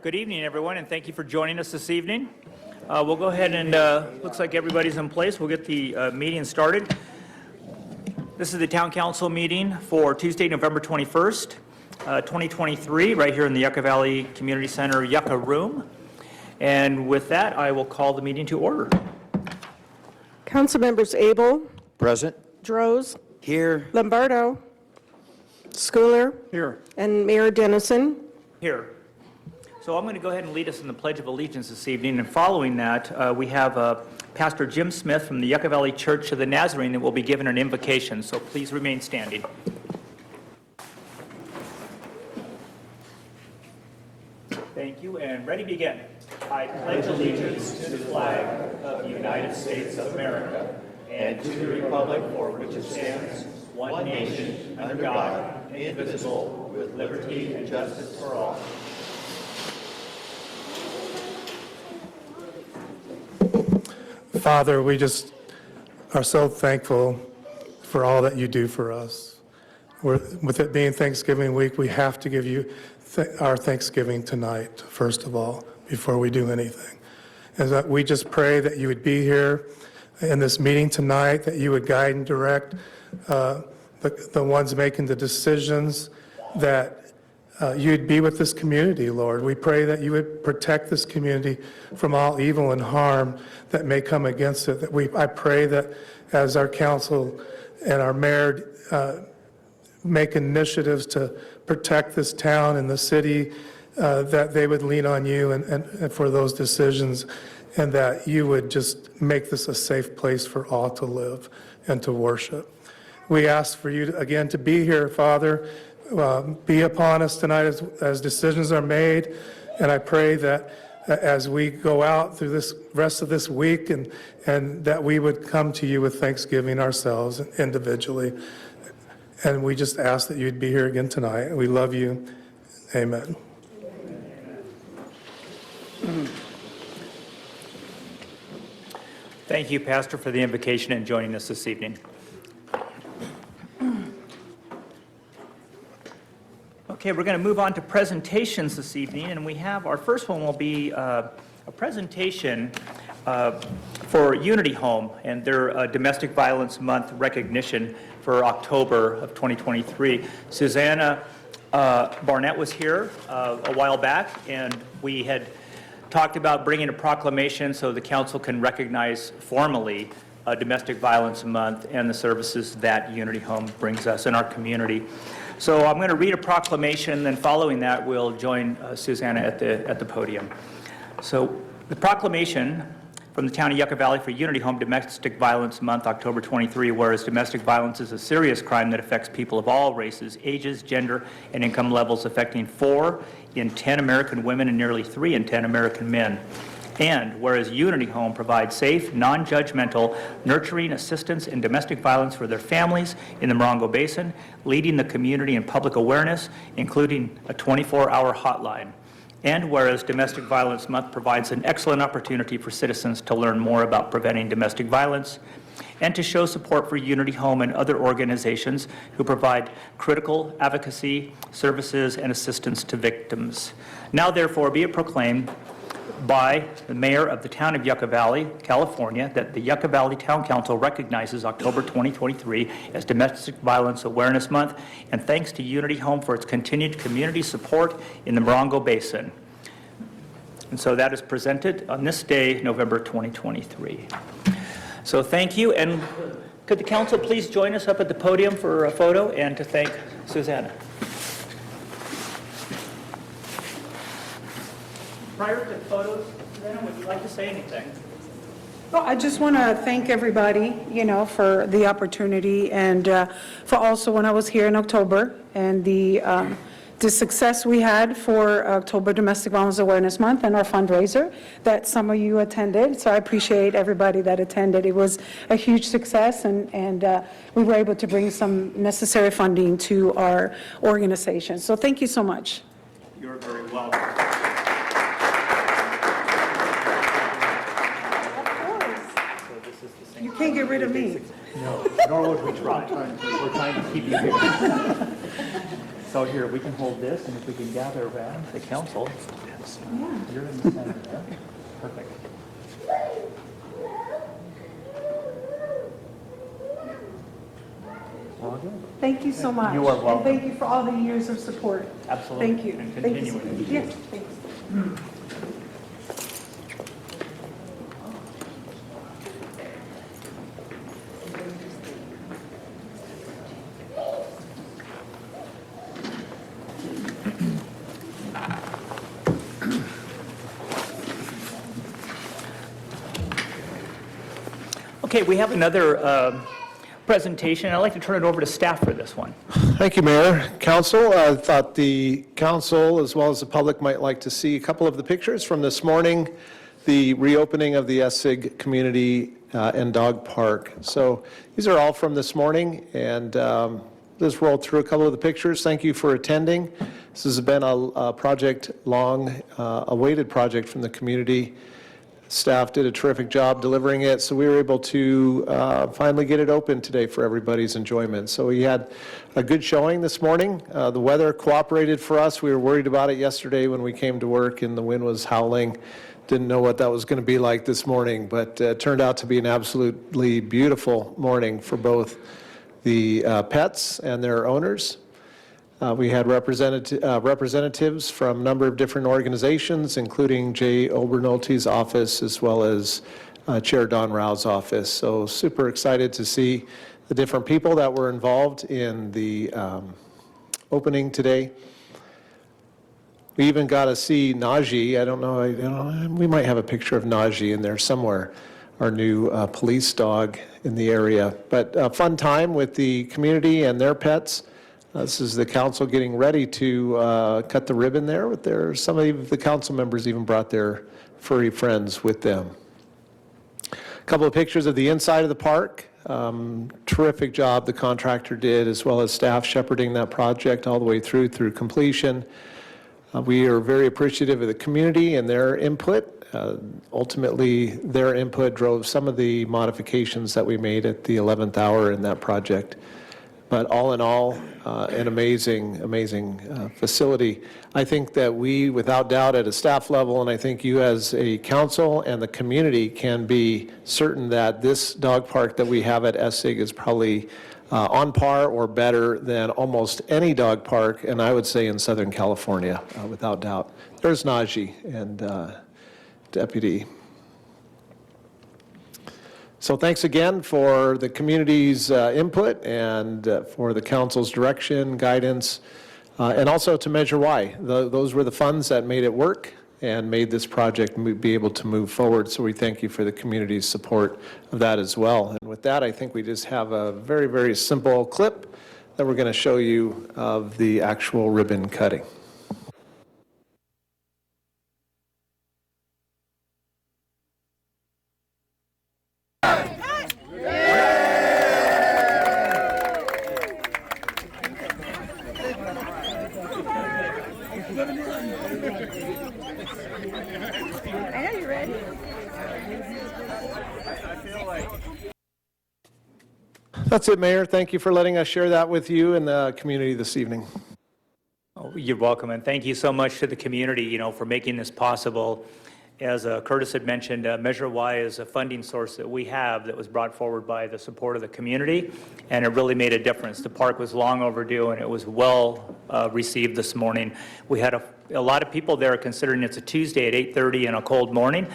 Good evening, everyone, and thank you for joining us this evening. We'll go ahead and, looks like everybody's in place. We'll get the meeting started. This is the Town Council meeting for Tuesday, November 21st, 2023, right here in the Yucca Valley Community Center Yucca Room. And with that, I will call the meeting to order. Council members Abel, Present. Droz, Here. Lombardo, Schooler, Here. and Mayor Dennison. Here. So I'm going to go ahead and lead us in the Pledge of Allegiance this evening, and following that, we have Pastor Jim Smith from the Yucca Valley Church of the Nazarene that will be given an invocation, so please remain standing. Thank you, and ready, begin. I pledge allegiance to the flag of the United States of America and to the republic for which it stands, one nation, under God, indivisible, with liberty and justice for all. Father, we just are so thankful for all that you do for us. With it being Thanksgiving week, we have to give you our Thanksgiving tonight, first of all, before we do anything. And that we just pray that you would be here in this meeting tonight, that you would guide and direct the ones making the decisions, that you'd be with this community, Lord. We pray that you would protect this community from all evil and harm that may come against it. I pray that as our council and our mayor make initiatives to protect this town and the city, that they would lean on you and for those decisions, and that you would just make this a safe place for all to live and to worship. We ask for you, again, to be here, Father. Be upon us tonight as decisions are made, and I pray that as we go out through this rest of this week and that we would come to you with thanksgiving ourselves individually. And we just ask that you'd be here again tonight. We love you. Amen. Thank you, Pastor, for the invocation and joining us this evening. Okay, we're going to move on to presentations this evening, and we have our first one will be a presentation for Unity Home and their Domestic Violence Month recognition for October of 2023. Susanna Barnett was here a while back, and we had talked about bringing a proclamation so the council can recognize formally Domestic Violence Month and the services that Unity Home brings us in our community. So I'm going to read a proclamation, and then following that, we'll join Susanna at the podium. So the proclamation from the town of Yucca Valley for Unity Home Domestic Violence Month, October 23, whereas domestic violence is a serious crime that affects people of all races, ages, gender, and income levels, affecting 4 in 10 American women and nearly 3 in 10 American men. And whereas Unity Home provides safe, non-judgmental, nurturing assistance in domestic violence for their families in the Morongo Basin, leading the community in public awareness, including a 24-hour hotline. And whereas Domestic Violence Month provides an excellent opportunity for citizens to learn more about preventing domestic violence and to show support for Unity Home and other organizations who provide critical advocacy, services, and assistance to victims. Now, therefore, be it proclaimed by the mayor of the town of Yucca Valley, California, that the Yucca Valley Town Council recognizes October 2023 as Domestic Violence Awareness Month, and thanks to Unity Home for its continued community support in the Morongo Basin. And so that is presented on this day, November 2023. So thank you, and could the council please join us up at the podium for a photo and to thank Susanna. Prior to photos, Susanna, would you like to say anything? Well, I just want to thank everybody, for the opportunity, and for also when I was here in October and the success we had for October Domestic Violence Awareness Month and our fundraiser that some of you attended. So I appreciate everybody that attended. It was a huge success, and we were able to bring some necessary funding to our organization. So thank you so much. You're very welcome. You can't get rid of me. No, nor would we try. We're trying to keep you here. So here, we can hold this, and if we can gather around the council. You're in the center there. Perfect. All good. Thank you so much. You are welcome. And thank you for all the years of support. Absolutely. Thank you. And Thank you so continuing. much. Yes, thanks. Okay, we have another presentation. I'd like to turn it over to staff for this one. Thank you, Mayor. Council, I thought the council, as well as the public, might like to see a couple of the pictures from this morning, the reopening of the Essig Community and Dog Park. So these are all from this morning, and just rolled through a couple of the pictures. Thank you for attending. This has been a project, long awaited project from the community. Staff did a terrific job delivering it, so we were able to finally get it open today for everybody's enjoyment. So we had a good showing this morning. The weather cooperated for us. We were worried about it yesterday when we came to work and the wind was howling. Didn't know what that was going to be like this morning, but it turned out to be an absolutely beautiful morning for both the pets and their owners. We had representatives from a number of different organizations, including Jay Obernolte's office, as well as Chair Don Rao's office. So super excited to see the different people that were involved in the opening today. We even got to see Najee. I don't know, we might have a picture of Najee in there somewhere, our new police dog in the area. But a fun time with the community and their pets. This is the council getting ready to cut the ribbon there with some of the council members even brought their furry friends with them. A couple of pictures of the inside of the park. Terrific job the contractor did, as well as staff shepherding that project all the way through completion. We are very appreciative of the community and their input. Ultimately, their input drove some of the modifications that we made at the 11th hour in that project. But all in all, an amazing facility. I think that we, without doubt, at a staff level, and I think you as a council and the community can be certain that this dog park that we have at Essig is probably on par or better than almost any dog park, and I would say in Southern California, without doubt. There's Najee and Deputy. So thanks again for the community's input and for the council's direction, guidance, and also to Measure Y. Those were the funds that made it work and made this project be able to move forward. So we thank you for the community's support of that as well. And with that, I think we just have a very, very simple clip that we're going to show you of the actual ribbon cutting. That's it, Mayor. Thank you for letting us share that with you and the community this evening. Oh, you're welcome, and thank you so much to the community, for making this possible. As Curtis had mentioned, Measure Y is a funding source that we have that was brought forward by the support of the community, and it really made a difference. The park was long overdue, and it was well received this morning. We had a lot of people there, considering it's a Tuesday at 8:30 and a cold morning.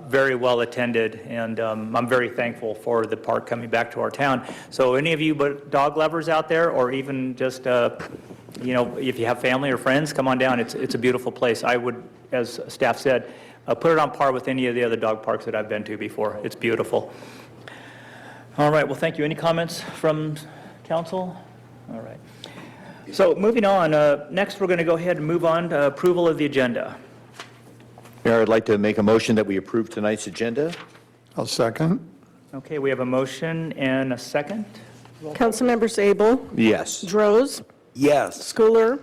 Very well attended, and I'm very thankful for the park coming back to our town. So any of you but dog lovers out there, or even just if you have family or friends, come on down. It's a beautiful place. I would, as staff said, put it on par with any of the other dog parks that I've been to before. It's beautiful. All right, well, thank you. Any comments from council? All right. So moving on, next we're going to go ahead and move on to approval of the agenda. Mayor, I'd like to make a motion that we approve tonight's agenda. I'll second. Okay, we have a motion and a second. Councilmembers Abel, Yes. Droz, Yes. Schooler,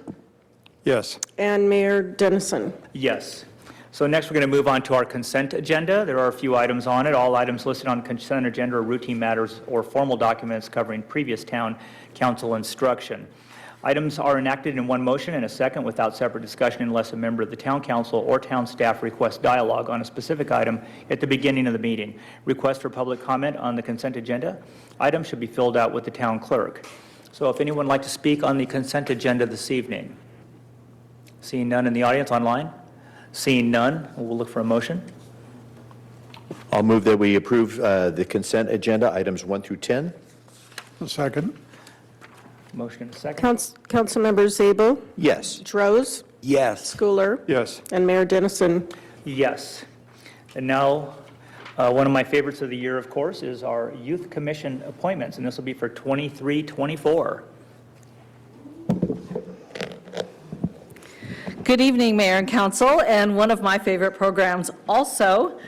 Yes. and Mayor Dennison. Yes. So next, we're going to move on to our consent agenda. There are a few items on it. All items listed on consent agenda are routine matters or formal documents covering previous town council instruction. Items are enacted in one motion and a second without separate discussion unless a member of the town council or town staff requests dialogue on a specific item at the beginning of the meeting. Requests for public comment on the consent agenda items should be filled out with the town clerk. So if anyone would like to speak on the consent agenda this evening? Seeing none in the audience online? Seeing none, we'll look for a motion. I'll move that we approve the consent agenda, items 1 through 10. A second. Motion and a second. Councilmembers Zabel, Yes. Droz, Yes. Schooler, Yes. and Mayor Dennison. Yes. And now, one of my favorites of the year, of course, is our Youth Commission appointments, and this will be for 23-24. Good evening, Mayor and Council, and one of my favorite programs also.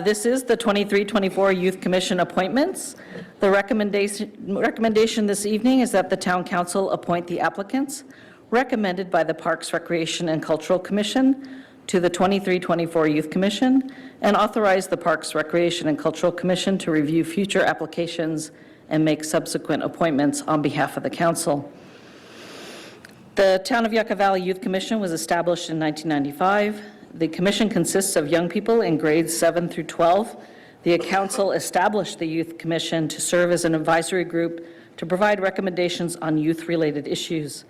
This is the 23-24 Youth Commission appointments. The recommendation this evening is that the Town Council appoint the applicants recommended by the Parks, Recreation, and Cultural Commission to the 23-24 Youth Commission and authorize the Parks, Recreation, and Cultural Commission to review future applications and make subsequent appointments on behalf of the council. The Town of Yucca Valley Youth Commission was established in 1995. The commission consists of young people in grades 7 through 12. The council established the Youth Commission to serve as an advisory group to provide recommendations on youth-related issues.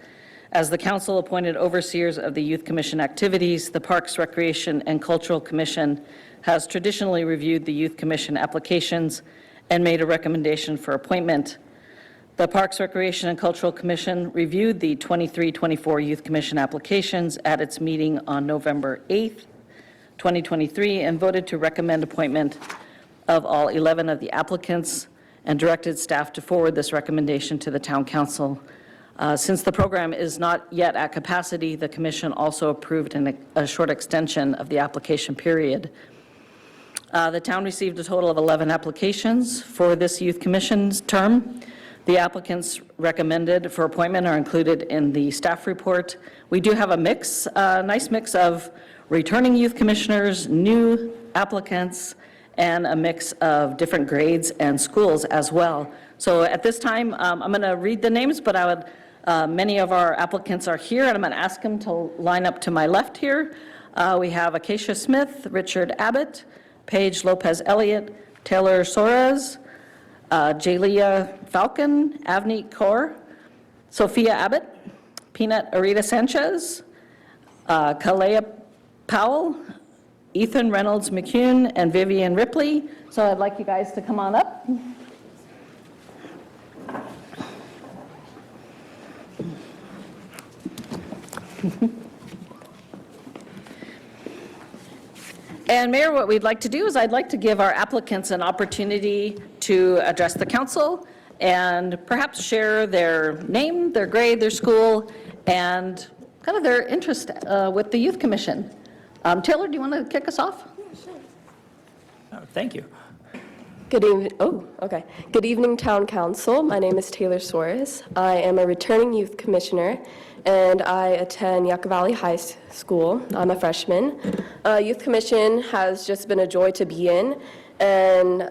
As the council appointed overseers of the Youth Commission activities, the Parks, Recreation, and Cultural Commission has traditionally reviewed the Youth Commission applications and made a recommendation for appointment. The Parks, Recreation, and Cultural Commission reviewed the 23-24 Youth Commission applications at its meeting on November 8th, 2023, and voted to recommend appointment of all 11 of the applicants and directed staff to forward this recommendation to the Town Council. Since the program is not yet at capacity, the Commission also approved a short extension of the application period. The town received a total of 11 applications for this Youth Commission's term. The applicants recommended for appointment are included in the staff report. We do have a mix, a nice mix of returning youth commissioners, new applicants, and a mix of different grades and schools as well. So at this time, I'm going to read the names, but many of our applicants are here, and I'm going to ask them to line up to my left here. We have Acacia Smith, Richard Abbott, Paige Lopez Elliott, Taylor Soares, Jalia Falcon, Avni Kaur, Sophia Abbott, Peanut Arita Sanchez, Kalea Powell, Ethan Reynolds McCune, and Vivian Ripley. So I'd like you guys to come on up. And Mayor, what we'd like to do is I'd like to give our applicants an opportunity to address the council and perhaps share their name, their grade, their school, and kind of their interest with the Youth Commission. Taylor, do you want to kick us off? Thank you. Good evening. Oh, okay. Good evening, Town Council. My name is Taylor Soares. I am a returning youth commissioner, and I attend Yucca Valley High School. I'm a freshman. Youth Commission has just been a joy to be in, and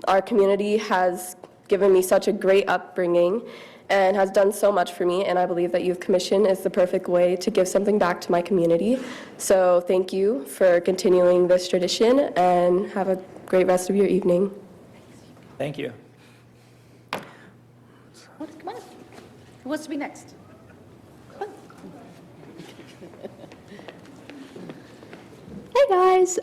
our community has given me such a great upbringing and has done so much for me, and I believe that Youth Commission is the perfect way to give something back to my community. So thank you for continuing this tradition, and have a great rest of your evening. Thank you. Come on. Who wants to be next? Hey guys,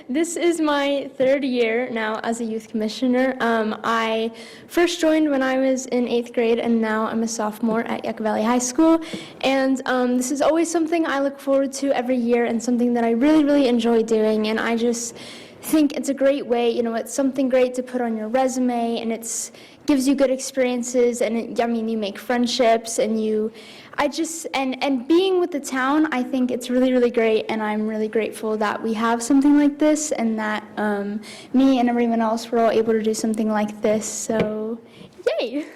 this is my third year now as a youth commissioner. I first joined when I was in 8th grade, and now I'm a sophomore at Yucca Valley High School. And this is always something I look forward to every year, and something that I really, really enjoy doing. And I just think it's a great way, it's something great to put on your resume, and it gives you good experiences, and you make friendships, and and being with the town, I think it's really, really great, and I'm really grateful that we have something like this, and that me and everyone else were all able to do something like this, so yay!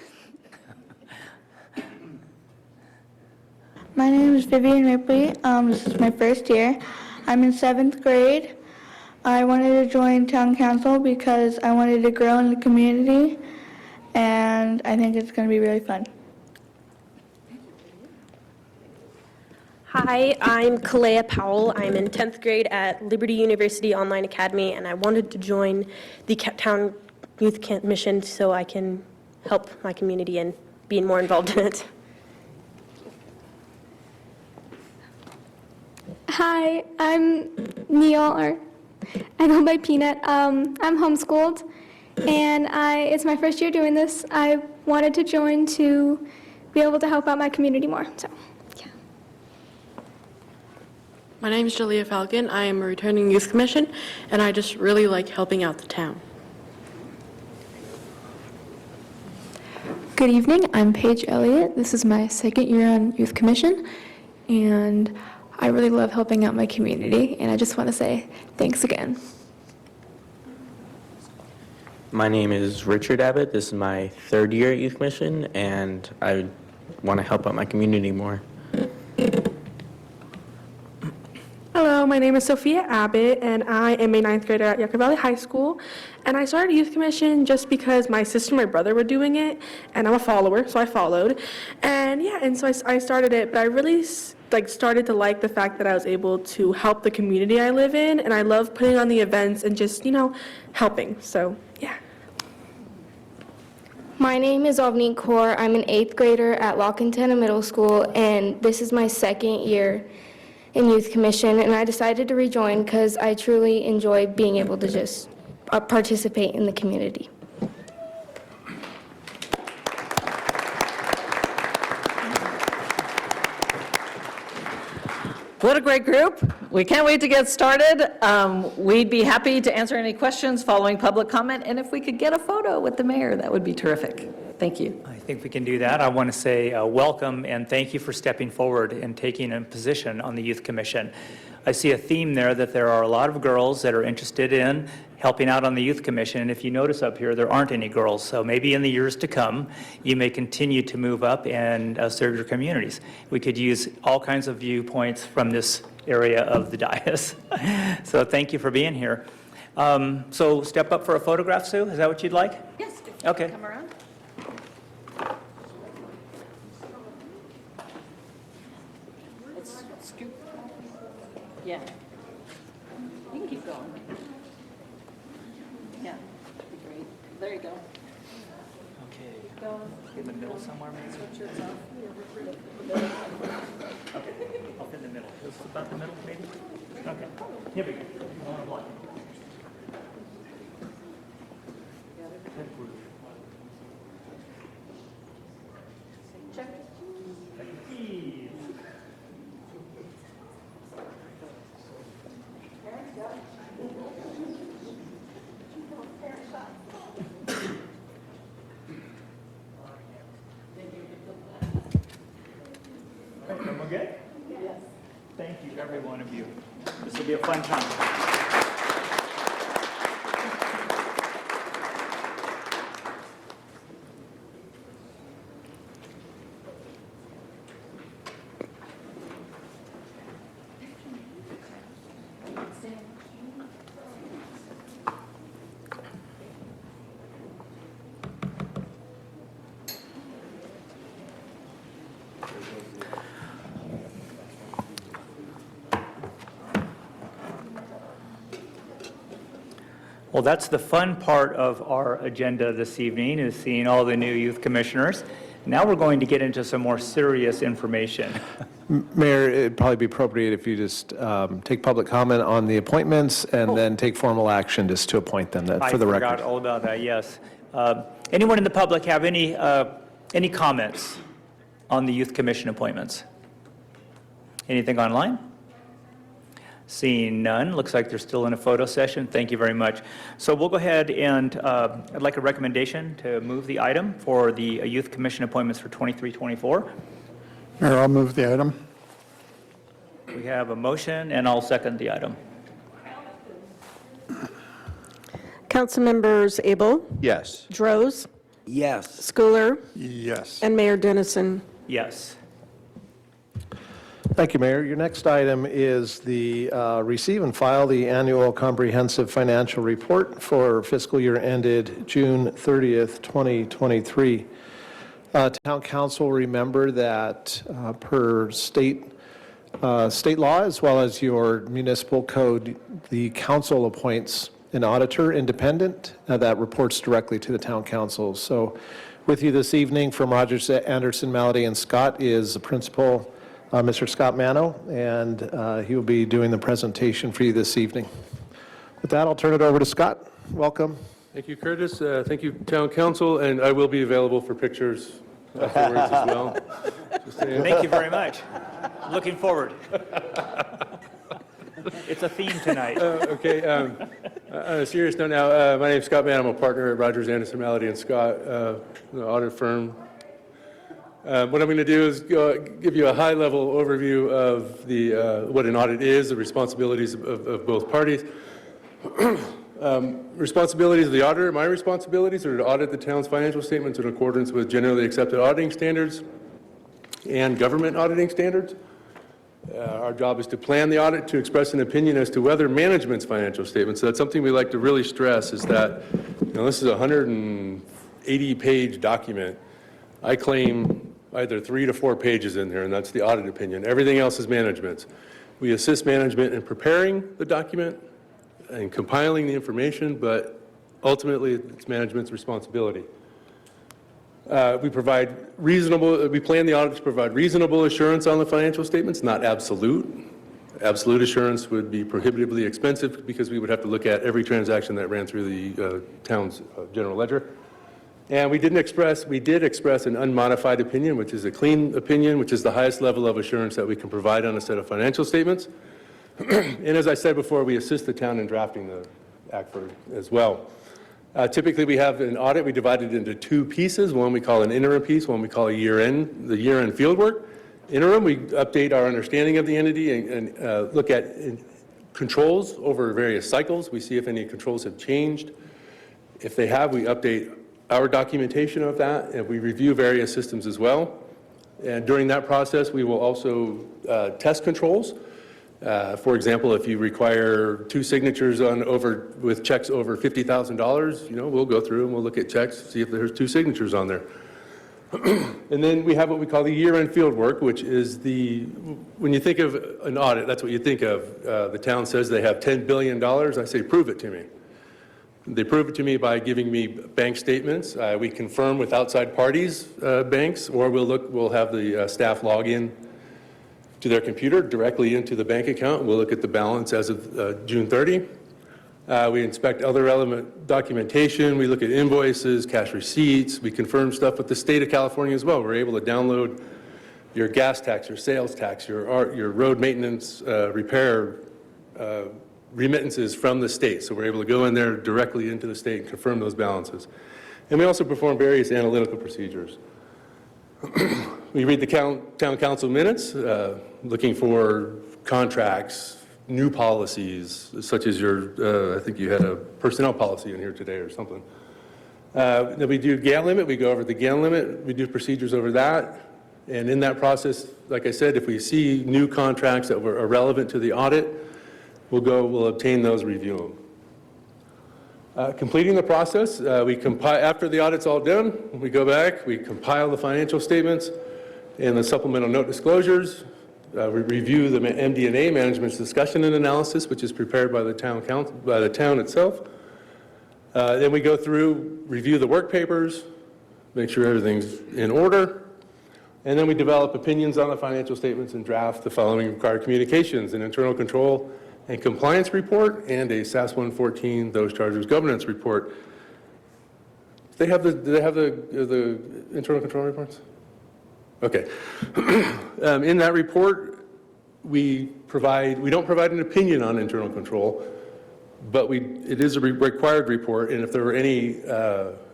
My name is Vivian Ripley. This is my first year. I'm in 7th grade. I wanted to join town council because I wanted to grow in the community, and I think it's going to be really fun. Hi, I'm Kalea Powell. I'm in 10th grade at Liberty University Online Academy, and I wanted to join the Town Youth Commission so I can help my community and be more involved in it. Hi, I'm Neil, or I go by Peanut. I'm homeschooled, and it's my first year doing this. I wanted to join to be able to help out my community more. So, yeah. My name is Jalea Falcon. I am a returning youth commission, and I just really like helping out the town. Good evening, I'm Paige Elliott. This is my second year on Youth Commission, and I really love helping out my community, and I just want to say thanks again. My name is Richard Abbott. This is my third year at Youth Commission, and I want to help out my community more. Hello, my name is Sophia Abbott, and I am a 9th grader at Yucca Valley High School. And I started Youth Commission just because my sister and my brother were doing it, and I'm a follower, so I followed. And yeah, and so I started it, but I really started to like the fact that I was able to help the community I live in, and I love putting on the events and just, helping. So yeah. My name is Avneet Kaur. I'm an 8th grader at La Quintana Middle School, and this is my second year in Youth Commission, and I decided to rejoin because I truly enjoy being able to just participate in the community. What a great group. We can't wait to get started. We'd be happy to answer any questions following public comment, and if we could get a photo with the mayor, that would be terrific. Thank you. I think we can do that. I want to say welcome and thank you for stepping forward and taking a position on the Youth Commission. I see a theme there that there are a lot of girls that are interested in helping out on the Youth Commission, and if you notice up here, there aren't any girls, so maybe in the years to come, you may continue to move up and serve your communities. We could use all kinds of viewpoints from this area of the dais. So thank you for being here. So step up for a photograph, Sue? Is that what you'd like? Yes. Okay. Come around. Yeah. You can keep going. Yeah, that'd be great. There you go. Okay. In the middle somewhere, maybe? Okay, up in the middle. This is about the middle, maybe? Okay. Here we go. On a block. Check. Cheese. Everyone good? Yes. Thank you, every one of you. This will be a fun time. Well, that's the fun part of our agenda this evening, is seeing all the new youth commissioners. Now we're going to get into some more serious information. Mayor, it'd probably be appropriate if you just take public comment on the appointments and then take formal action just to appoint them for the I record. forgot all about that, yes. Anyone in the public have any comments on the youth commission appointments? Anything online? Seeing none, looks like they're still in a photo session. Thank you very much. So we'll go ahead and I'd like a recommendation to move the item for the youth commission appointments for 23-24. Mayor, I'll move the item. We have a motion, and I'll second the item. Councilmembers Abel, Yes. Droz, Yes. Schooler, Yes. and Mayor Dennison. Yes. Thank you, Mayor. Your next item is the receive and file the annual comprehensive financial report for fiscal year ended June 30th, 2023. Town council, remember that per state state law as well as your municipal code, the council appoints an auditor independent that reports directly to the town council. So with you this evening from Rogers, Anderson, Malady, and Scott is the principal, Mr. Scott Mano, and he will be doing the presentation for you this evening. With that, I'll turn it over to Scott. Welcome. Thank you, Curtis. Thank you, Town Council, and I will be available for pictures afterwards as well. Thank you very much. Looking forward. It's a theme tonight. Okay. On a serious note now, my name is Scott Mann. I'm a partner at Rogers, Anderson, Malady, and Scott, the audit firm. What I'm going to do is give you a high-level overview of what an audit is, the responsibilities of both parties. Responsibilities of the auditor. My responsibilities are to audit the town's financial statements in accordance with generally accepted auditing standards and government auditing standards. Our job is to plan the audit, to express an opinion as to whether management's financial statements. So that's something we like to really stress, is that this is a 180-page document. I claim either 3 to 4 pages in there, and that's the audit opinion. Everything else is management's. We assist management in preparing the document and compiling the information, but ultimately it's management's responsibility. We plan the audit to provide reasonable assurance on the financial statements, not absolute. Absolute assurance would be prohibitively expensive because we would have to look at every transaction that ran through the town's general ledger. And we did express an unmodified opinion, which is a clean opinion, which is the highest level of assurance that we can provide on a set of financial statements. And as I said before, we assist the town in drafting the ACFR as well. Typically, we have an audit. We divide it into 2 pieces. One we call an interim piece, one we call the year-end field work. Interim, we update our understanding of the entity and look at controls over various cycles. We see if any controls have changed. If they have, we update our documentation of that, and we review various systems as well. And during that process, we will also test controls. For example, if you require 2 signatures with checks over $50,000, we'll go through and we'll look at checks, see if there's 2 signatures on there. And then we have what we call the year-end field work, which is when you think of an audit, that's what you think of. The town says they have $10 billion. I say, prove it to me. They prove it to me by giving me bank statements. We confirm with outside parties, banks, or we'll have the staff log in to their computer directly into the bank account. We'll look at the balance as of June 30. We inspect other relevant documentation. We look at invoices, cash receipts. We confirm stuff with the state of California as well. We're able to download your gas tax, your sales tax, your road maintenance, repair remittances from the state. So we're able to go in there directly into the state and confirm those balances. And we also perform various analytical procedures. We read the town council minutes, looking for contracts, new policies, such as I think you had a personnel policy in here today or something. Then we do GAN limit. We go over the GAN limit. We do procedures over that. And in that process, like I said, if we see new contracts that are relevant to the audit, we'll obtain those, review them. Completing the process, after the audit's all done, we go back, we compile the financial statements and the supplemental note disclosures. We review the MD&A, management's discussion and analysis, which is prepared by the town itself. Then we go through, review the work papers, make sure everything's in order, and then we develop opinions on the financial statements and draft the following required communications: an internal control and compliance report, and a SAS 114, those charges governance report. Do they have the internal control reports? Okay. In that report, we don't provide an opinion on internal control, but it is a required report, and if there were any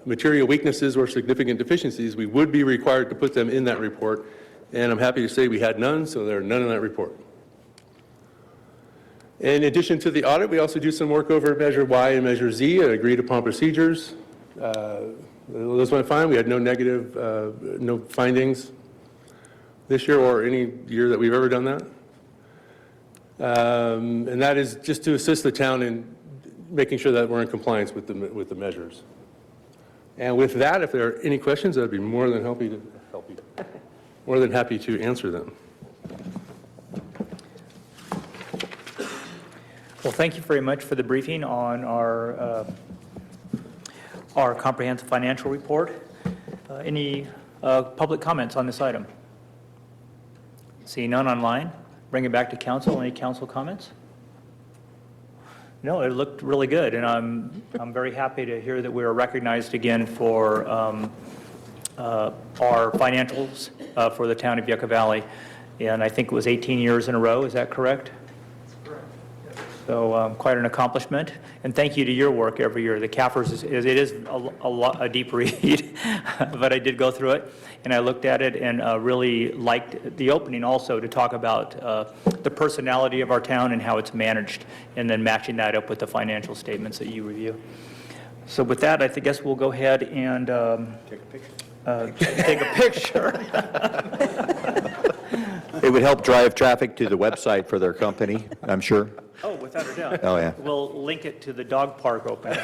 material weaknesses or significant deficiencies, we would be required to put them in that report, and I'm happy to say we had none, so there are none in that report. In addition to the audit, we also do some work over Measure Y and Measure Z, agreed upon procedures. Those went fine. We had no negative, no findings this year or any year that we've ever done that. And that is just to assist the town in making sure that we're in compliance with the measures. And with that, if there are any questions, I'd be more than happy to answer them. Well, thank you very much for the briefing on our comprehensive financial report. Any public comments on this item? Seeing none online, bring it back to council. Any council comments? No, it looked really good, and I'm very happy to hear that we were recognized again for our financials for the town of Yucca Valley. And I think it was 18 years in a row. Is that correct? So quite an accomplishment, and thank you to your work every year. The CAFRS is a deep read, but I did go through it, and I looked at it and really liked the opening also to talk about the personality of our town and how it's managed, and then matching that up with the financial statements that you review. So with that, I guess we'll go ahead and take a picture. It would help drive traffic to the website for their company, I'm sure. Oh, without a doubt. Oh, yeah. We'll link it to the dog park opening.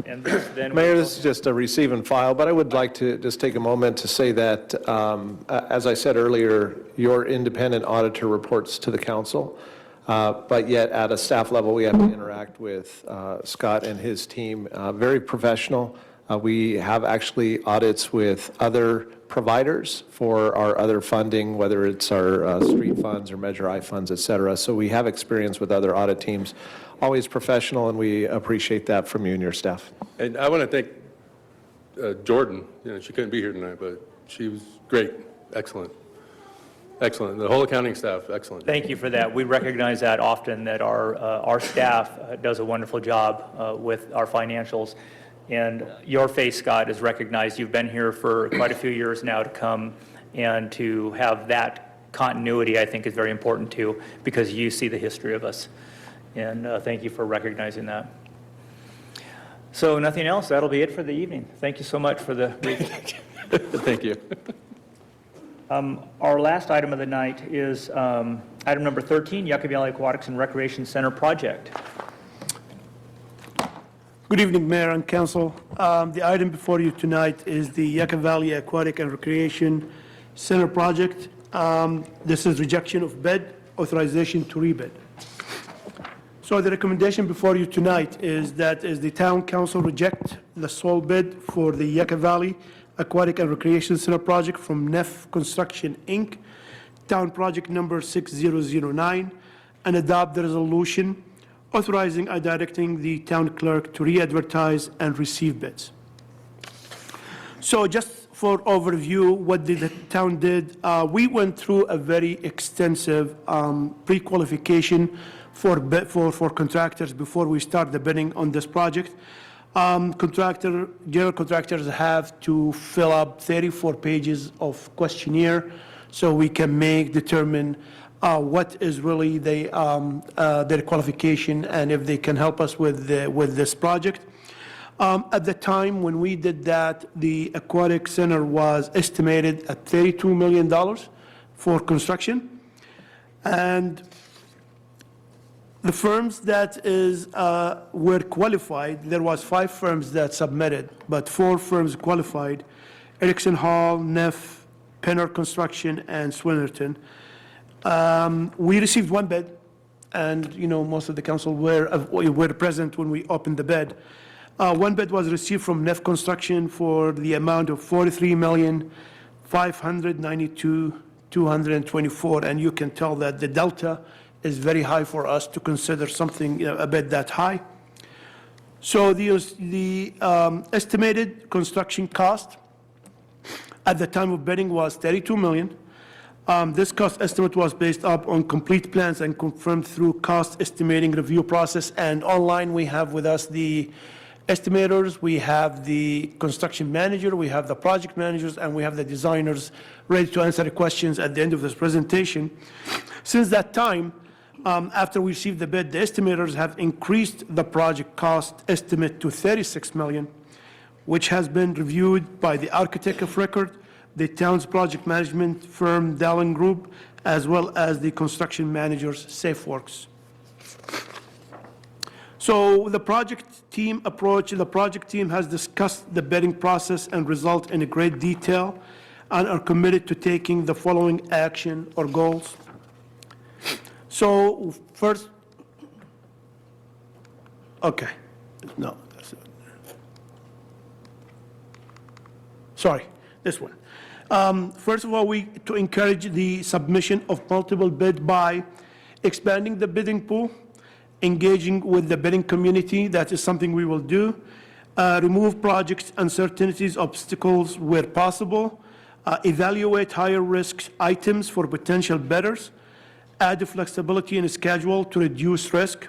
And then Mayor, this is just a receive and file, but I would like to just take a moment to say that, as I said earlier, your independent auditor reports to the council, but yet at a staff level, we have to interact with Scott and his team. Very professional. We have actually audits with other providers for our other funding, whether it's our street funds or Measure I funds, et cetera. So we have experience with other audit teams, always professional, and we appreciate that from you and your staff. And I want to thank Jordan. She couldn't be here tonight, but she was great. Excellent. Excellent. The whole accounting staff, excellent. thank you for that. We recognize that often, that our staff does a wonderful job with our financials. And your face, Scott, is recognized. You've been here for quite a few years now to come, and to have that continuity, I think, is very important too, because you see the history of us. And thank you for recognizing that. So nothing else, that'll be it for the evening. Thank you so much for the briefing. Thank you. Our last item of the night is item number 13, Yucca Valley Aquatics and Recreation Center project. Good evening, Mayor and Council. The item before you tonight is the Yucca Valley Aquatic and Recreation Center project. This is rejection of bid, authorization to rebid. So the recommendation before you tonight is that the town council reject the sole bid for the Yucca Valley Aquatic and Recreation Center project from Neff Construction, Inc., town project number 6009, and adopt the resolution authorizing and directing the town clerk to re-advertise and receive bids. So just for overview, what the town did, we went through a very extensive pre-qualification for contractors before we start the bidding on this project. General contractors have to fill up 34 pages of questionnaire so we can determine what is really their qualification and if they can help us with this project. At the time when we did that, the aquatic center was estimated at $32 million for construction. And the firms that were qualified, there was 5 firms that submitted, but 4 firms qualified: Erickson Hall, Neff, Penner Construction, and Swinnerton. We received 1 bid, and most of the council were present when we opened the bid. 1 bid was received from Neff Construction for the amount of $43,592,224, and you can tell that the delta is very high for us to consider something a bid that high. So the estimated construction cost at the time of bidding was $32 million. This cost estimate was based on complete plans and confirmed through cost estimating review process. And online, we have with us the estimators, we have the construction manager, we have the project managers, and we have the designers ready to answer the questions at the end of this presentation. Since that time, after we received the bid, the estimators have increased the project cost estimate to $36 million, which has been reviewed by the architect of record, the town's project management firm, Dallin Group, as well as the construction managers, SafeWorks. So the project team has discussed the bidding process and result in a great detail and are committed to taking the following action or goals. So first, okay, no, that's it. Sorry, this one. First of all, to encourage the submission of multiple bid by expanding the bidding pool, engaging with the bidding community, that is something we will do. Remove projects, uncertainties, obstacles where possible. Evaluate higher risk items for potential bidders. Add flexibility in schedule to reduce risk.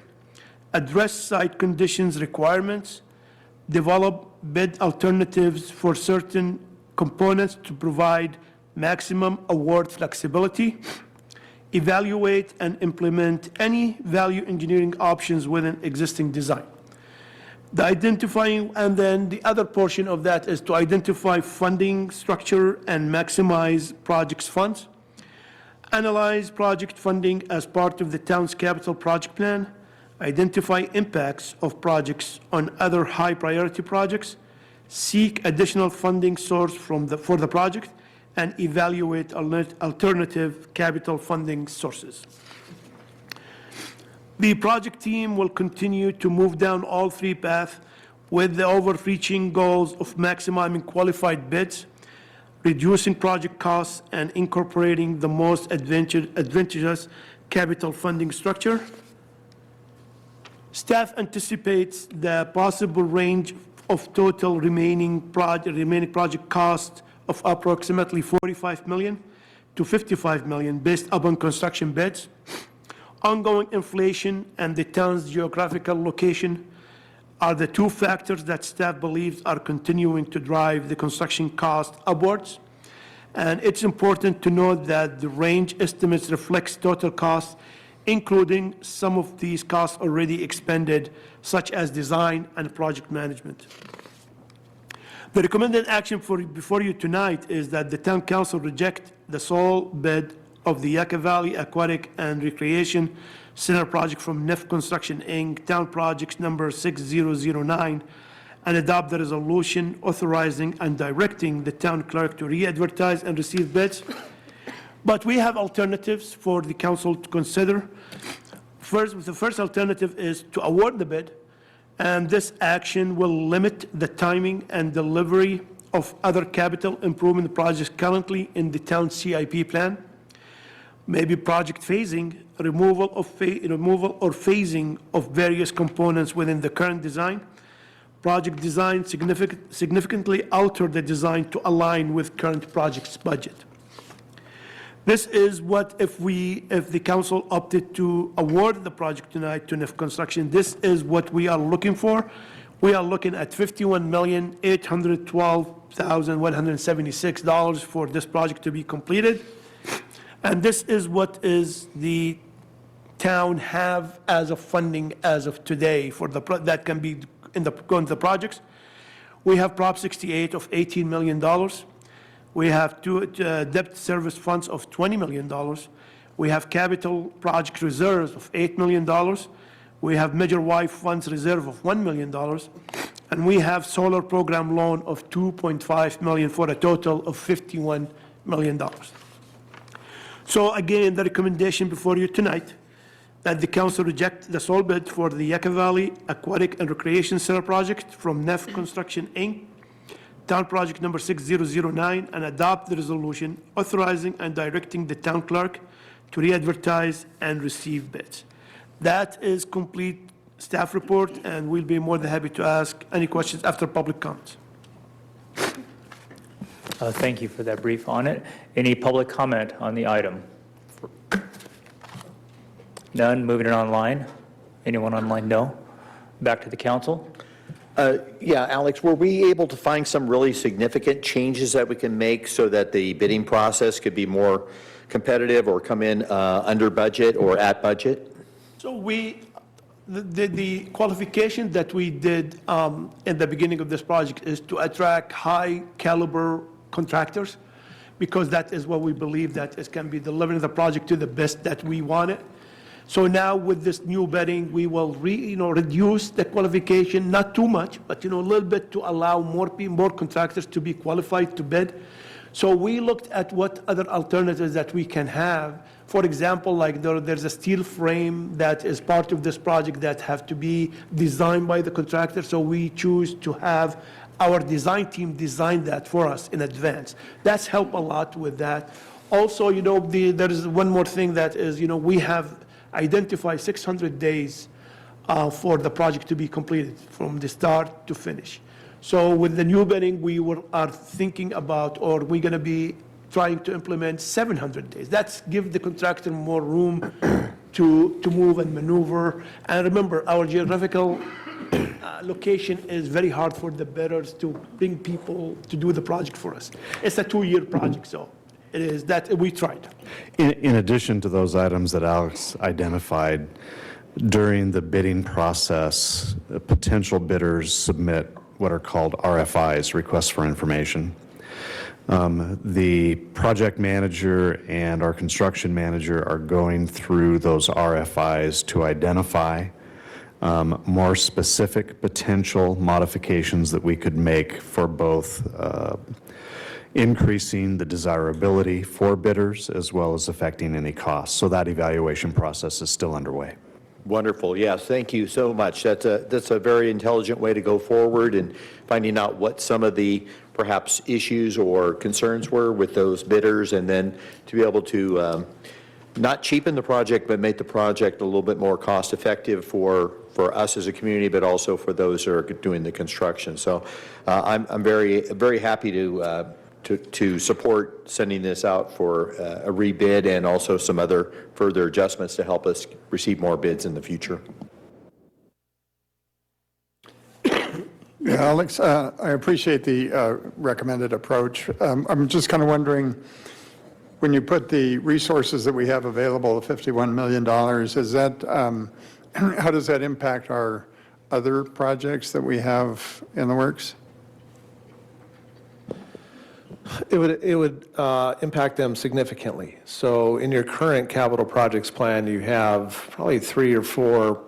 Address site conditions requirements. Develop bid alternatives for certain components to provide maximum award flexibility. Evaluate and implement any value engineering options within existing design. The identifying, and then the other portion of that is to identify funding structure and maximize projects funds. Analyze project funding as part of the town's capital project plan. Identify impacts of projects on other high priority projects. Seek additional funding source for the project, and evaluate alternative capital funding sources. The project team will continue to move down all three paths with the overreaching goals of maximizing qualified bids, reducing project costs, and incorporating the most advantageous capital funding structure. Staff anticipates the possible range of total remaining project cost of approximately $45 million to $55 million based upon construction bids. Ongoing inflation and the town's geographical location are the two factors that staff believes are continuing to drive the construction cost upwards. And it's important to note that the range estimates reflects total costs, including some of these costs already expended, such as design and project management. The recommended action before you tonight is that the town council reject the sole bid of the Yucca Valley Aquatic and Recreation Center project from NEF Construction, Inc., Town Projects number 6009, and adopt the resolution authorizing and directing the town clerk to re-advertise and receive bids. But we have alternatives for the council to consider. The first alternative is to award the bid, and this action will limit the timing and delivery of other capital improvement projects currently in the town CIP plan. Maybe project phasing, removal or phasing of various components within the current design. Project design significantly alter the design to align with current project's budget. This is what, if the council opted to award the project tonight to NEF Construction, this is what we are looking for. We are looking at $51,812,176 for this project to be completed. And this is what is the town have as of funding as of today for that can be going to the projects. We have Prop 68 of $18 million. We have two debt service funds of $20 million. We have capital project reserves of $8 million. We have Measure Y funds reserve of $1 million. And we have solar program loan of $2.5 million for a total of $51 million. So again, the recommendation before you tonight that the council reject the sole bid for the Yucca Valley Aquatic and Recreation Center project from NEF Construction, Inc., Town Project number 6009, and adopt the resolution authorizing and directing the town clerk to re-advertise and receive bids. That is complete staff report, and we'll be more than happy to ask any questions after public comments. Thank you for that brief on it. Any public comment on the item? None. Moving it online. Anyone online? No. Back to the council. Yeah, Alex, were we able to find some really significant changes that we can make so that the bidding process could be more competitive or come in under budget or at budget? So the qualification that we did in the beginning of this project is to attract high caliber contractors, because that is what we believe that it can be delivering the project to the best that we want it. So now with this new bidding, we will reduce the qualification, not too much, but a little bit to allow more contractors to be qualified to bid. So we looked at what other alternatives that we can have. For example, like there's a steel frame that is part of this project that have to be designed by the contractor, so we choose to have our design team design that for us in advance. That's helped a lot with that. Also, there is one more thing that is, we have identified 600 days for the project to be completed from the start to finish. So with the new bidding, we are thinking about, or we're going to be trying to implement 700 days. That's give the contractor more room to move and maneuver. And remember, our geographical location is very hard for the bidders to bring people to do the project for us. It's a 2-year project, so it is that we tried. In addition to those items that Alex identified, during the bidding process, potential bidders submit what are called RFIs, requests for information. The project manager and our construction manager are going through those RFIs to identify more specific potential modifications that we could make for both increasing the desirability for bidders as well as affecting any costs. So that evaluation process is still underway. Wonderful. Yes, thank you so much. That's a very intelligent way to go forward and finding out what some of the perhaps issues or concerns were with those bidders, and then to be able to not cheapen the project, but make the project a little bit more cost effective for us as a community, but also for those who are doing the construction. So I'm very happy to support sending this out for a rebid and also some other further adjustments to help us receive more bids in the future. Yeah, Alex, I appreciate the recommended approach. I'm just kind of wondering, when you put the resources that we have available, the $51 million, is that, how does that impact our other projects that we have in the works? It would impact them significantly. So in your current capital projects plan, you have probably 3 or 4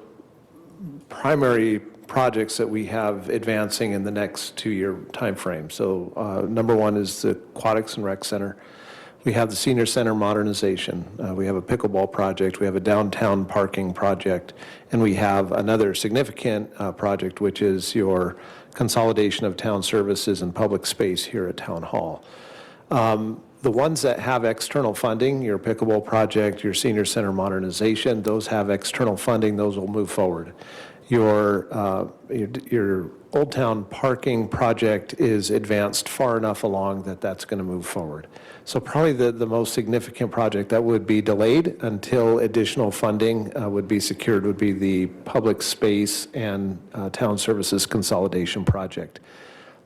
primary projects that we have advancing in the next 2-year time frame. So number one is the Aquatics and Rec Center. We have the Senior Center modernization. We have a pickleball project. We have a downtown parking project. And we have another significant project, which is your consolidation of town services and public space here at Town Hall. The ones that have external funding, your pickleball project, your Senior Center modernization, those have external funding, those will move forward. Your Old Town parking project is advanced far enough along that that's going to move forward. So probably the most significant project that would be delayed until additional funding would be secured would be the public space and town services consolidation project.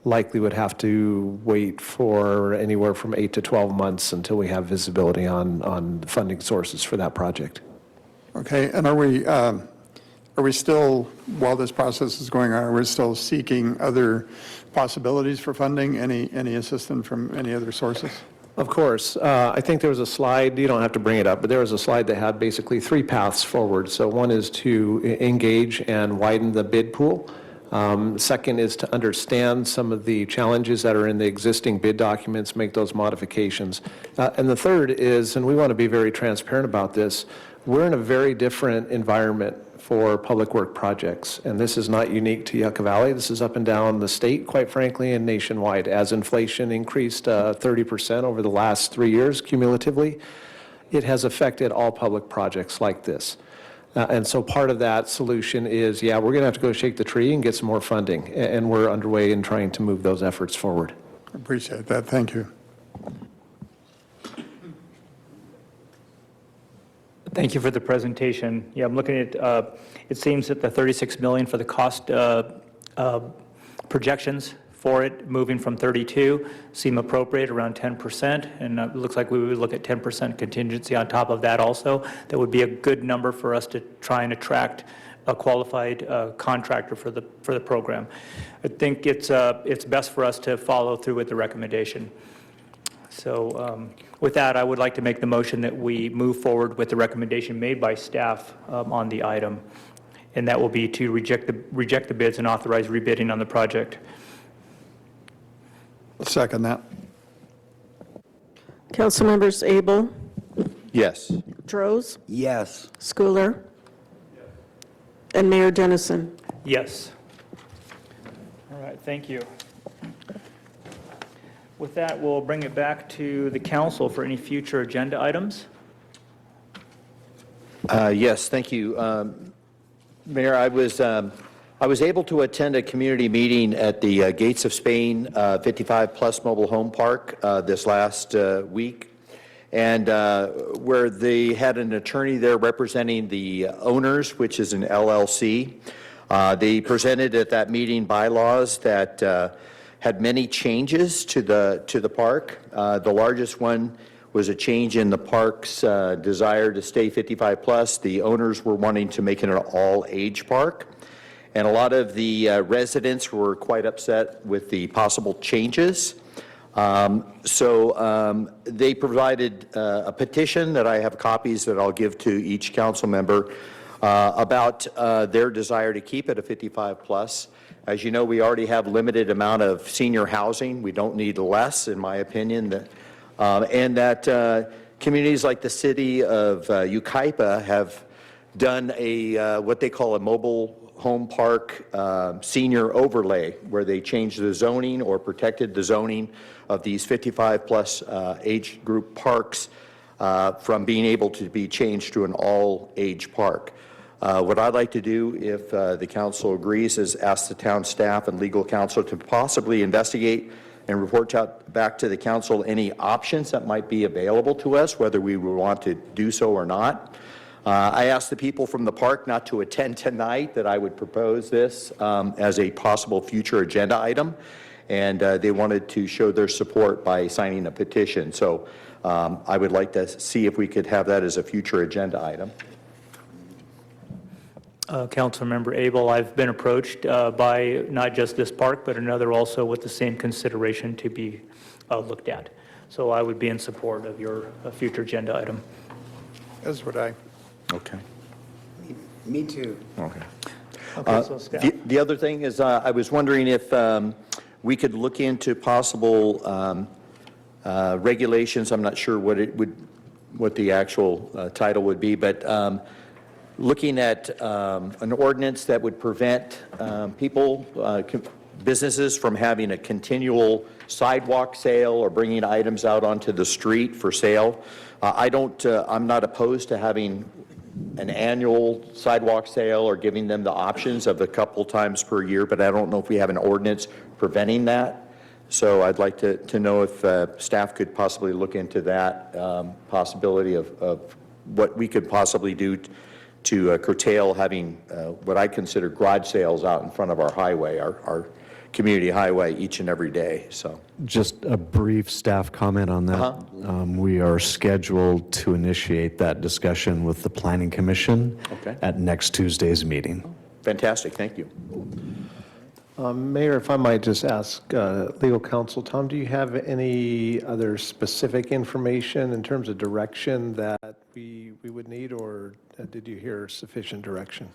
Likely would have to wait for anywhere from 8 to 12 months until we have visibility on funding sources for that project. Okay, and are we still, while this process is going on, are we still seeking other possibilities for funding, any assistance from any other sources? Of course. I think there was a slide, you don't have to bring it up, but there was a slide that had basically 3 paths forward. So one is to engage and widen the bid pool. Second is to understand some of the challenges that are in the existing bid documents, make those modifications. And the third is, and we want to be very transparent about this, we're in a very different environment for public work projects. And this is not unique to Yucca Valley. This is up and down the state, quite frankly, and nationwide. As inflation increased 30% over the last 3 years cumulatively, it has affected all public projects like this. And so part of that solution is, we're going to have to go shake the tree and get some more funding. And we're underway in trying to move those efforts forward. I appreciate that. Thank you. Thank you for the presentation. Yeah, I'm looking at, it seems that the $36 million for the cost projections for it, moving from 32, seem appropriate, around 10%. And it looks like we would look at 10% contingency on top of that also. That would be a good number for us to try and attract a qualified contractor for the program. I think it's best for us to follow through with the recommendation. So with that, I would like to make the motion that we move forward with the recommendation made by staff on the item, and that will be to reject the bids and authorize rebidding on the project. I'll second that. Councilmembers Abel, Yes. Droz, Yes. Schooler, and Mayor Dennison. Yes. All right, thank you. With that, we'll bring it back to the council for any future agenda items. Yes, thank you. Mayor, I was able to attend a community meeting at the Gates of Spain 55 Plus Mobile Home Park this last week, and where they had an attorney there representing the owners, which is an LLC. They presented at that meeting bylaws that had many changes to the park. The largest one was a change in the park's desire to stay 55 plus. The owners were wanting to make it an all-age park. And a lot of the residents were quite upset with the possible changes. So they provided a petition that I have copies that I'll give to each council member about their desire to keep it a 55 plus. As you know, we already have limited amount of senior housing. We don't need less, in my opinion. And that communities like the city of Yucaipa have done a what they call a mobile home park senior overlay, where they changed the zoning or protected the zoning of these 55 plus age group parks from being able to be changed to an all-age park. What I'd like to do, if the council agrees, is ask the town staff and legal counsel to possibly investigate and report back to the council any options that might be available to us, whether we would want to do so or not. I asked the people from the park not to attend tonight, that I would propose this as a possible future agenda item, and they wanted to show their support by signing a petition. So I would like to see if we could have that as a future agenda item. Councilmember Abel, I've been approached by not just this park, but another also with the same consideration to be looked at. So I would be in support of your future agenda item. As would I. Okay. Me too. Okay. Okay, so staff. The other thing is, I was wondering if we could look into possible regulations. I'm not sure what the actual title would be, but looking at an ordinance that would prevent businesses from having a continual sidewalk sale or bringing items out onto the street for sale. I'm not opposed to having an annual sidewalk sale or giving them the options of a couple times per year, but I don't know if we have an ordinance preventing that. So I'd like to know if staff could possibly look into that possibility of what we could possibly do to curtail having what I consider garage sales out in front of our highway, our community highway, each and every day. So Just a brief staff comment on that. We are scheduled to initiate that discussion with the Planning Commission at next Tuesday's meeting. Fantastic, thank you. Mayor, if I might just ask legal counsel, Tom, do you have any other specific information in terms of direction that we would need, or did you hear sufficient direction?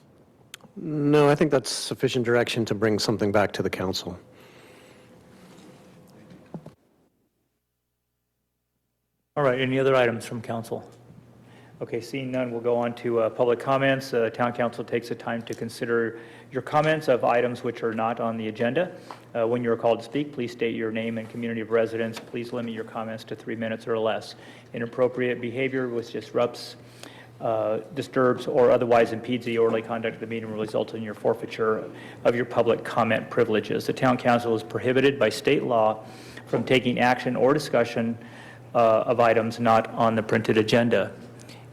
No, I think that's sufficient direction to bring something back to the council. All right, any other items from council? Okay, seeing none, we'll go on to public comments. Town council takes the time to consider your comments of items which are not on the agenda. When you're called to speak, please state your name and community of residence. Please limit your comments to 3 minutes or less. Inappropriate behavior which disrupts, disturbs, or otherwise impedes the orderly conduct of the meeting will result in your forfeiture of your public comment privileges. The town council is prohibited by state law from taking action or discussion of items not on the printed agenda.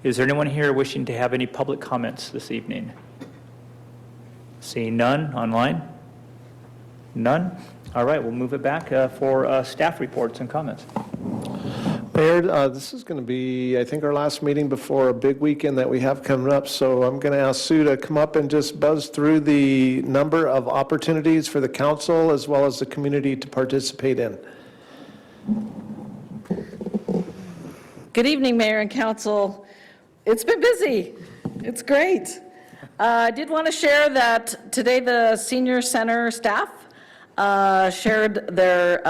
Is there anyone here wishing to have any public comments this evening? Seeing none online? None? All right, we'll move it back for staff reports and comments. Mayor, this is going to be, I think, our last meeting before a big weekend that we have coming up, so I'm going to ask Sue to come up and just buzz through the number of opportunities for the council as well as the community to participate in. Good evening, Mayor and Council. It's been busy. It's great. I did want to share that today the Senior Center staff shared their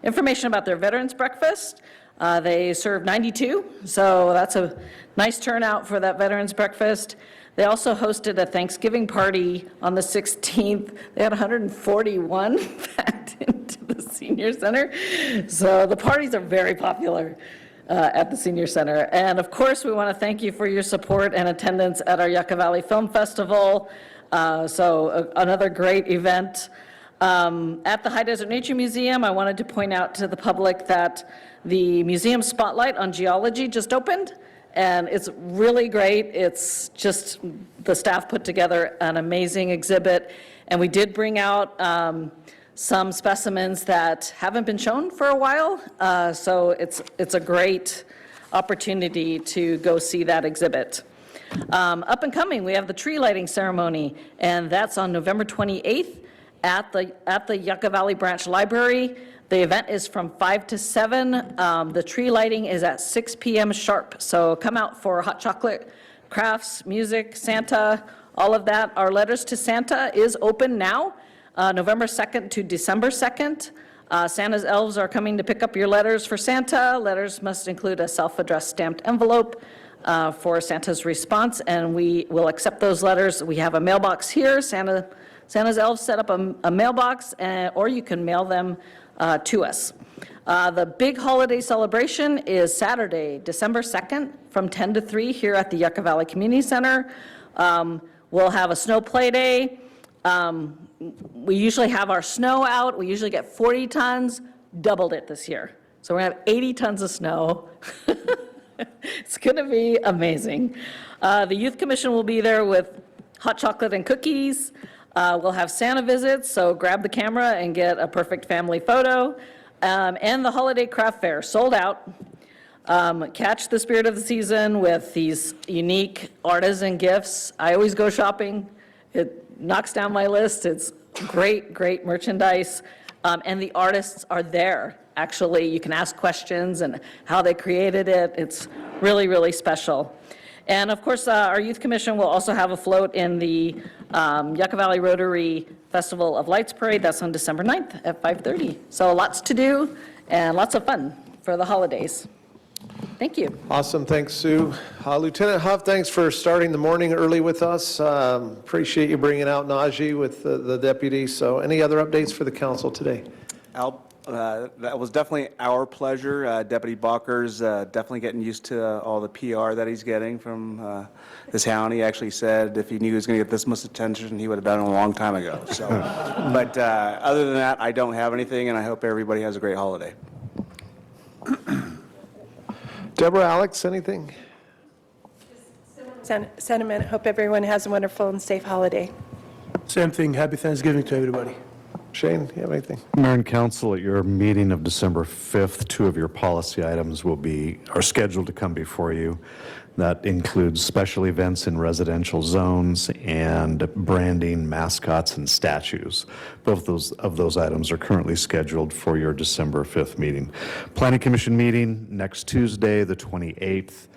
information about their Veterans Breakfast. They served 92, so that's a nice turnout for that Veterans Breakfast. They also hosted a Thanksgiving party on the 16th. They had 141 packed into the senior center. So the parties are very popular at the senior center. And of course, we want to thank you for your support and attendance at our Yucca Valley Film Festival. Another great event. At the High Desert Nature Museum, I wanted to point out to the public that the museum spotlight on geology just opened, and it's really great. It's just, the staff put together an amazing exhibit, and we did bring out some specimens that haven't been shown for a while, so it's a great opportunity to go see that exhibit. Up and coming, we have the tree lighting ceremony, and that's on November 28th at the Yucca Valley Branch Library. The event is from 5 to 7. The tree lighting is at 6 p.m. sharp. So come out for hot chocolate, crafts, music, Santa, all of that. Our Letters to Santa is open now, November 2nd to December 2nd. Santa's elves are coming to pick up your letters for Santa. Letters must include a self-addressed stamped envelope for Santa's response, and we will accept those letters. We have a mailbox here. Santa's elves set up a mailbox, or you can mail them to us. The big holiday celebration is Saturday, December 2nd, from 10 to 3 here at the Yucca Valley Community Center. We'll have a snow play day. We usually have our snow out. We usually get 40 tons, doubled it this year. So we're gonna have 80 tons of snow. It's gonna be amazing. The Youth Commission will be there with hot chocolate and cookies. We'll have Santa visits, so grab the camera and get a perfect family photo. And the holiday craft fair, sold out. Catch the spirit of the season with these unique artisan gifts. I always go shopping. It knocks down my list. It's great, great merchandise. And the artists are there. Actually, you can ask questions and how they created it. It's really, really special. And of course, our Youth Commission will also have a float in the Yucca Valley Rotary Festival of Lights Parade. That's on December 9th at 5:30. So lots to do and lots of fun for the holidays. Thank you. Awesome, thanks, Sue. Lieutenant Huff, thanks for starting the morning early with us. Appreciate you bringing out Najee with the deputy. So any other updates for the council today? That was definitely our pleasure. Deputy Balker's definitely getting used to all the PR that he's getting from this town. He actually said if he knew he was going to get this much attention, he would have done it a long time ago. So, but other than that, I don't have anything, and I hope everybody has a great holiday. Deborah, Alex, anything? Sentiment. Hope everyone has a wonderful and safe holiday. Same thing. Happy Thanksgiving to everybody. Shane, you have anything? Mayor and Council, at your meeting of December 5th, 2 of your policy items are scheduled to come before you. That includes special events in residential zones and branding, mascots, and statues. Both of those items are currently scheduled for your December 5th meeting. Planning Commission meeting next Tuesday, the 28th,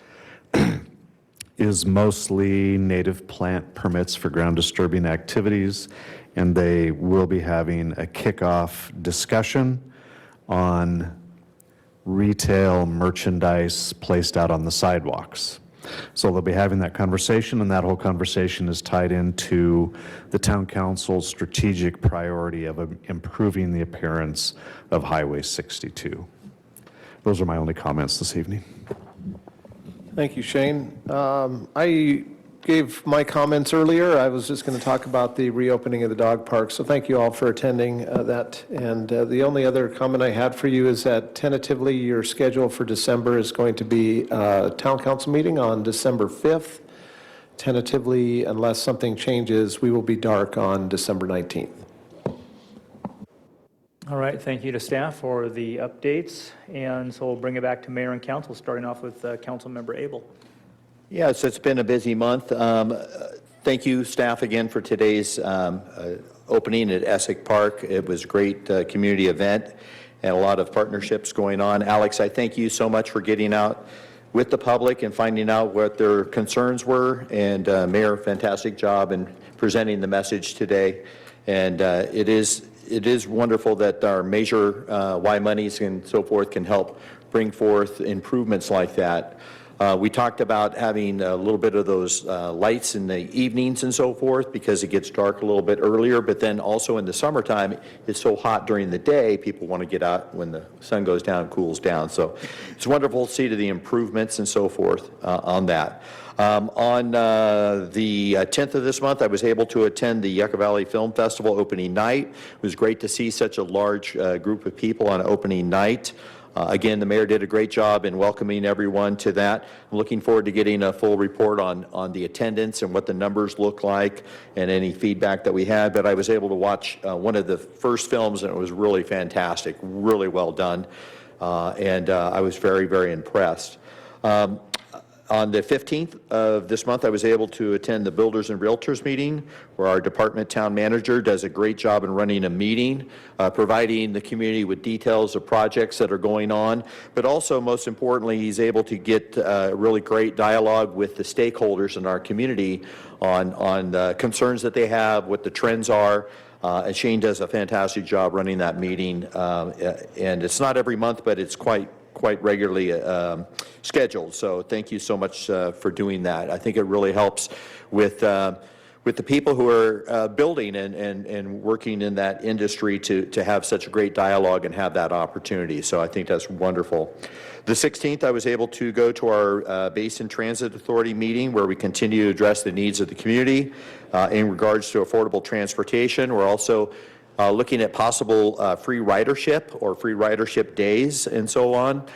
is mostly native plant permits for ground disturbing activities, and they will be having a kickoff discussion on retail merchandise placed out on the sidewalks. So they'll be having that conversation, and that whole conversation is tied into the town council's strategic priority of improving the appearance of Highway 62. Those are my only comments this evening. Thank you, Shane. I gave my comments earlier. I was just going to talk about the reopening of the dog park, so thank you all for attending that. And the only other comment I had for you is that tentatively your schedule for December is going to be a town council meeting on December 5th. Tentatively, unless something changes, we will be dark on December 19th. All right, thank you to staff for the updates. And so we'll bring it back to Mayor and Council, starting off with Councilmember Abel. Yeah, so it's been a busy month. Thank you, staff, again for today's opening at Essex Park. It was a great community event and a lot of partnerships going on. Alex, I thank you so much for getting out with the public and finding out what their concerns were. And Mayor, fantastic job in presenting the message today. And it is wonderful that our Measure Y monies and so forth can help bring forth improvements like that. We talked about having a little bit of those lights in the evenings and so forth because it gets dark a little bit earlier, but then also in the summertime, it's so hot during the day, people want to get out when the sun goes down, cools down. So it's wonderful to see the improvements and so forth on that. On the 10th of this month, I was able to attend the Yucca Valley Film Festival opening night. It was great to see such a large group of people on opening night. Again, the mayor did a great job in welcoming everyone to that. I'm looking forward to getting a full report on the attendance and what the numbers look like and any feedback that we had. But I was able to watch one of the first films, and it was really fantastic, really well done. And I was very, very impressed. On the 15th of this month, I was able to attend the Builders and Realtors meeting, where our department town manager does a great job in running a meeting, providing the community with details of projects that are going on, but also, most importantly, he's able to get really great dialogue with the stakeholders in our community on concerns that they have, what the trends are. And Shane does a fantastic job running that meeting, and it's not every month, but it's quite regularly scheduled. So thank you so much for doing that. I think it really helps with the people who are building and working in that industry to have such a great dialogue and have that opportunity. So I think that's wonderful. The 16th, I was able to go to our Basin Transit Authority meeting, where we continue to address the needs of the community in regards to affordable transportation. We're also looking at possible free ridership or free ridership days and so on,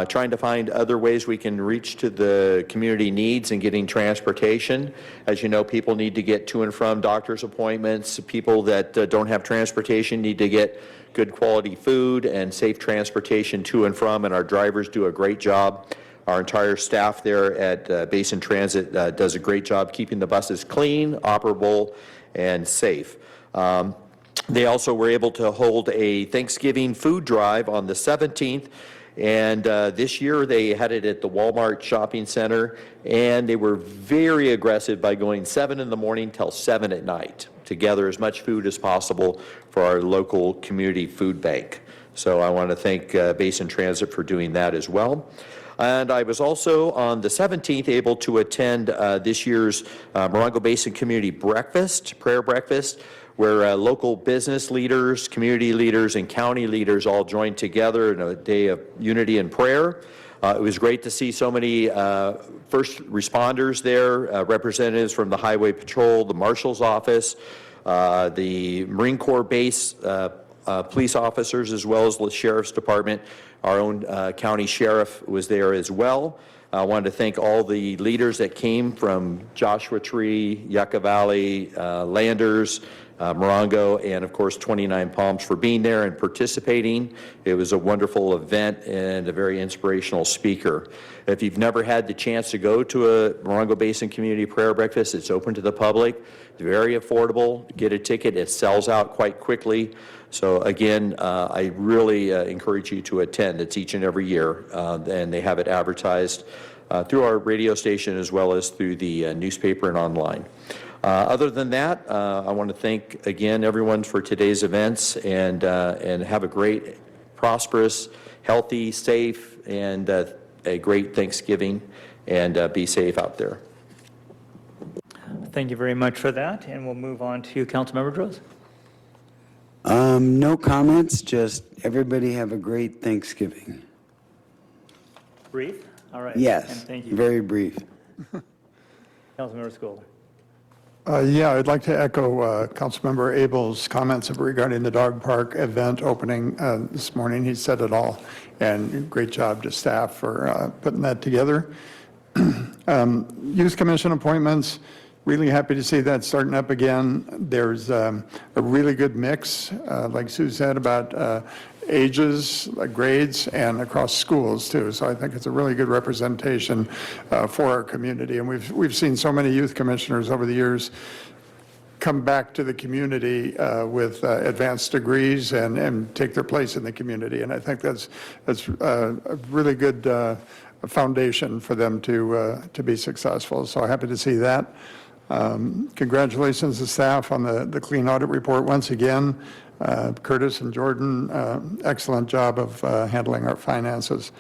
trying to find other ways we can reach to the community needs in getting transportation. As you know, people need to get to and from doctor's appointments. People that don't have transportation need to get good quality food and safe transportation to and from, and our drivers do a great job. Our entire staff there at Basin Transit does a great job keeping the buses clean, operable, and safe. They also were able to hold a Thanksgiving food drive on the 17th, and this year they had it at the Walmart Shopping Center, and they were very aggressive by going 7 in the morning till 7 at night to gather as much food as possible for our local community food bank. So I want to thank Basin Transit for doing that as well. And I was also on the 17th able to attend this year's Morongo Basin Community Breakfast, prayer breakfast, where local business leaders, community leaders, and county leaders all joined together in a day of unity and prayer. It was great to see so many first responders there, representatives from the Highway Patrol, the Marshal's Office, the Marine Corps base police officers, as well as the Sheriff's Department. Our own county sheriff was there as well. I wanted to thank all the leaders that came from Joshua Tree, Yucca Valley, Landers, Morongo, and of course 29 Palms for being there and participating. It was a wonderful event and a very inspirational speaker. If you've never had the chance to go to a Morongo Basin Community Prayer Breakfast, it's open to the public. It's very affordable. Get a ticket. It sells out quite quickly. So again, I really encourage you to attend. It's each and every year, and they have it advertised through our radio station as well as through the newspaper and online. Other than that, I want to thank again everyone for today's events, and have a great, prosperous, healthy, safe, and a great Thanksgiving, and be safe out there. Thank you very much for that, and we'll move on to Councilmember Droz. No comments, just everybody have a great Thanksgiving. Brief? All right. Yes, And thank you. very brief. Councilmember Scholl. Yeah, I'd like to echo Councilmember Abel's comments regarding the dog park event opening this morning. He said it all, and great job to staff for putting that together. Youth Commission appointments, really happy to see that starting up again. There's a really good mix, like Sue said, about ages, grades, and across schools too. So I think it's a really good representation for our community. And we've seen so many youth commissioners over the years come back to the community with advanced degrees and take their place in the community. And I think that's a really good foundation for them to be successful. So happy to see that. Congratulations to staff on the clean audit report once again. Curtis and Jordan, excellent job of handling our finances.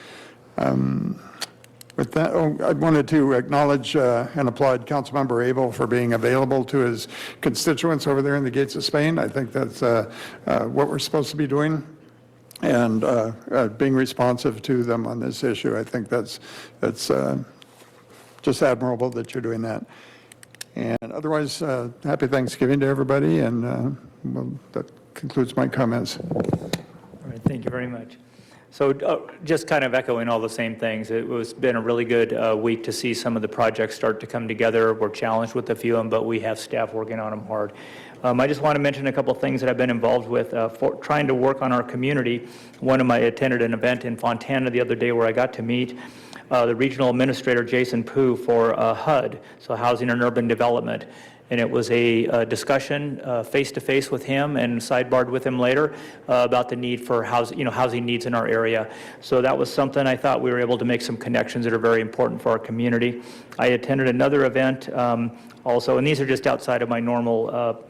With that, I wanted to acknowledge and applaud Councilmember Abel for being available to his constituents over there in the Gates of Spain. I think that's what we're supposed to be doing, and being responsive to them on this issue. I think that's just admirable that you're doing that. And otherwise, happy Thanksgiving to everybody, and well, that concludes my comments. All right, thank you very much. So just kind of echoing all the same things, it was been a really good week to see some of the projects start to come together. We're challenged with a few of them, but we have staff working on them hard. I just want to mention a couple of things that I've been involved with for trying to work on our community. I attended an event in Fontana the other day where I got to meet the regional administrator, Jason Pooh, for HUD, so Housing and Urban Development. And it was a discussion face-to-face with him and sidebarred with him later about the need for housing needs in our area. So that was something I thought we were able to make some connections that are very important for our community. I attended another event also, and these are just outside of my normal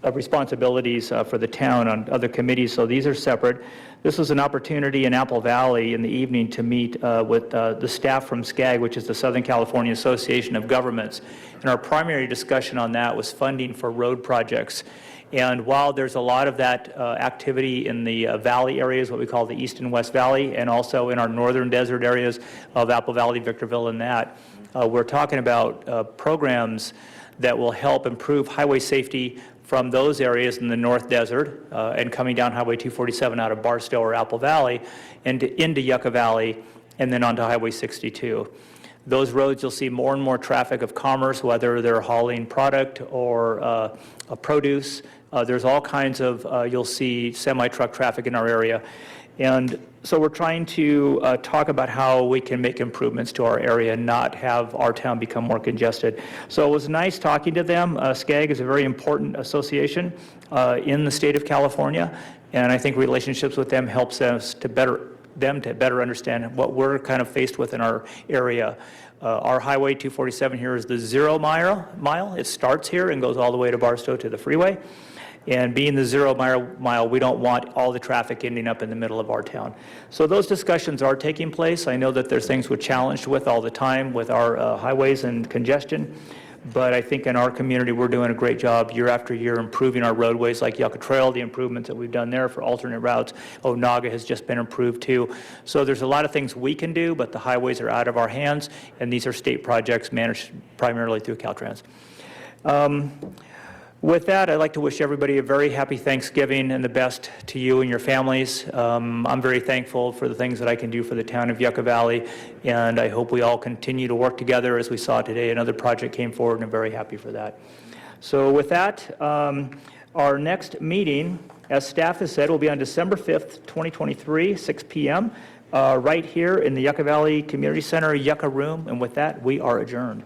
responsibilities for the town on other committees, so these are separate. This was an opportunity in Apple Valley in the evening to meet with the staff from SCAG, which is the Southern California Association of Governments. And our primary discussion on that was funding for road projects. And while there's a lot of that activity in the valley areas, what we call the East and West Valley, and also in our northern desert areas of Apple Valley, Victorville, and that, we're talking about programs that will help improve highway safety from those areas in the North Desert and coming down Highway 247 out of Barstow or Apple Valley into Yucca Valley and then onto Highway 62. Those roads, you'll see more and more traffic of commerce, whether they're hauling product or produce. There's all kinds of, you'll see semi-truck traffic in our area. And so we're trying to talk about how we can make improvements to our area and not have our town become more congested. So it was nice talking to them. SCAG is a very important association in the state of California, and I think relationships with them helps us to better understand what we're kind of faced with in our area. Our Highway 247 here is the 0 mile. It starts here and goes all the way to Barstow to the freeway. And being the 0 mile, we don't want all the traffic ending up in the middle of our town. So those discussions are taking place. I know that there's things we're challenged with all the time with our highways and congestion. But I think in our community, we're doing a great job year after year improving our roadways like Yucca Trail, the improvements that we've done there for alternate routes. Onaga has just been improved too. So there's a lot of things we can do, but the highways are out of our hands, and these are state projects managed primarily through Caltrans. With that, I'd like to wish everybody a very happy Thanksgiving and the best to you and your families. I'm very thankful for the things that I can do for the town of Yucca Valley, and I hope we all continue to work together. As we saw today, another project came forward, and I'm very happy for that. So with that, our next meeting, as staff has said, will be on December 5th, 2023, 6 p.m., right here in the Yucca Valley Community Center, Yucca Room, and with that, we are adjourned.